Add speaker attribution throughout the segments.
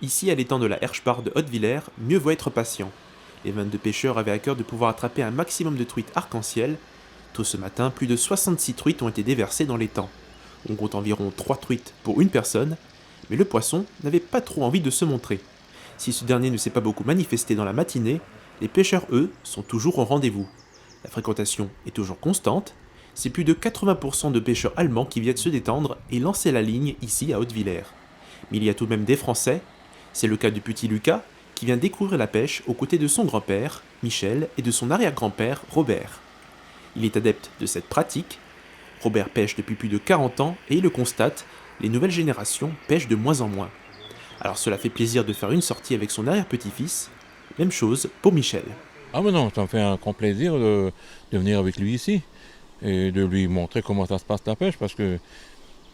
Speaker 1: Ici, à l'étang de la Herschbar de Hautevillers, mieux vaut être patient. Les 22 pêcheurs avaient à cœur de pouvoir attraper un maximum de truites arc-en-ciel. Tôt ce matin, plus de 66 truites ont été déversées dans l'étang. On compte environ 3 truites pour une personne, mais le poisson n'avait pas trop envie de se montrer. Si ce dernier ne s'est pas beaucoup manifesté dans la matinée, les pêcheurs, eux, sont toujours au rendez-vous. La fréquentation est toujours constante, c'est plus de 80% de pêcheurs allemands qui viennent se détendre et lancer la ligne ici à Hautevillers. Mais il y a tout de même des Français. C'est le cas du petit Lucas, qui vient découvrir la pêche aux côtés de son grand-père, Michel, et de son arrière-grand-père, Robert. Il est adepte de cette pratique. Robert pêche depuis plus de 40 ans et il le constate, les nouvelles générations pêchent de moins en moins. Alors cela fait plaisir de faire une sortie avec son arrière-petit-fils. Même chose pour Michel.
Speaker 2: Ah mais non, ça me fait un grand plaisir de venir avec lui ici et de lui montrer comment ça se passe la pêche parce que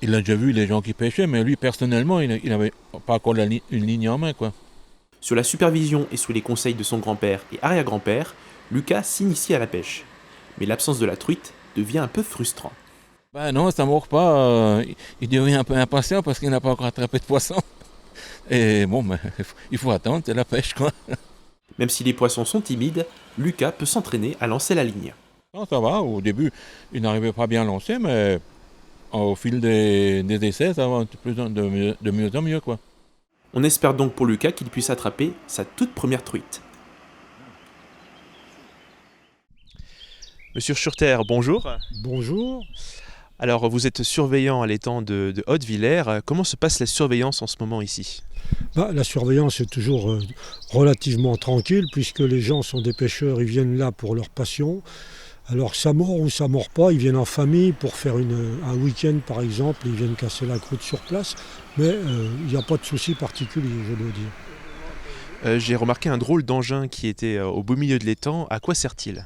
Speaker 2: il a déjà vu les gens qui pêchaient, mais lui personnellement, il n'avait pas encore une ligne en main, quoi.
Speaker 1: Sur la supervision et sous les conseils de son grand-père et arrière-grand-père, Lucas s'initie à la pêche. Mais l'absence de la truite devient un peu frustrant.
Speaker 2: Ben non, ça ne mord pas. Il devient un peu impatient parce qu'il n'a pas encore attrapé de poisson. Et bon, ben, il faut attendre, c'est la pêche, quoi.
Speaker 1: Même si les poissons sont timides, Lucas peut s'entraîner à lancer la ligne.
Speaker 2: Non, ça va, au début, il n'arrivait pas bien à lancer, mais au fil des essais, ça va de mieux en mieux, quoi.
Speaker 1: On espère donc pour Lucas qu'il puisse attraper sa toute première truite. Monsieur Schurter, bonjour.
Speaker 3: Bonjour.
Speaker 1: Alors vous êtes surveillant à l'étang de Hautevillers. Comment se passe la surveillance en ce moment ici ?
Speaker 3: La surveillance est toujours relativement tranquille puisque les gens sont des pêcheurs, ils viennent là pour leur passion. Alors ça mord ou ça mord pas, ils viennent en famille pour faire un week-end par exemple, ils viennent casser la croûte sur place, mais il n'y a pas de souci particulier, je dois dire.
Speaker 1: J'ai remarqué un drôle d'engin qui était au beau milieu de l'étang. À quoi sert-il ?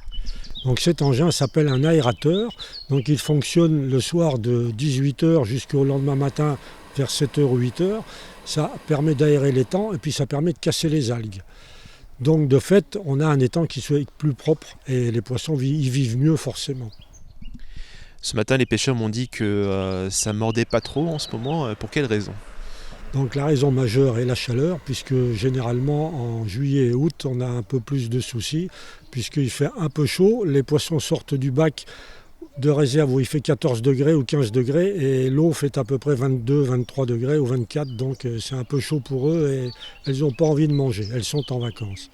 Speaker 3: Donc cet engin s'appelle un aérateur, donc il fonctionne le soir de 18h jusqu'au lendemain matin vers 7h ou 8h. Ça permet d'aérer l'étang et puis ça permet de casser les algues. Donc de fait, on a un étang qui soit plus propre et les poissons y vivent mieux forcément.
Speaker 1: Ce matin, les pêcheurs m'ont dit que ça mordait pas trop en ce moment. Pour quelle raison ?
Speaker 3: Donc la raison majeure est la chaleur, puisque généralement en juillet et août, on a un peu plus de soucis, puisqu'il fait un peu chaud, les poissons sortent du bac de réserve où il fait 14 degrés ou 15 degrés, et l'eau fait à peu près 22, 23 degrés ou 24, donc c'est un peu chaud pour eux et elles n'ont pas envie de manger, elles sont en vacances.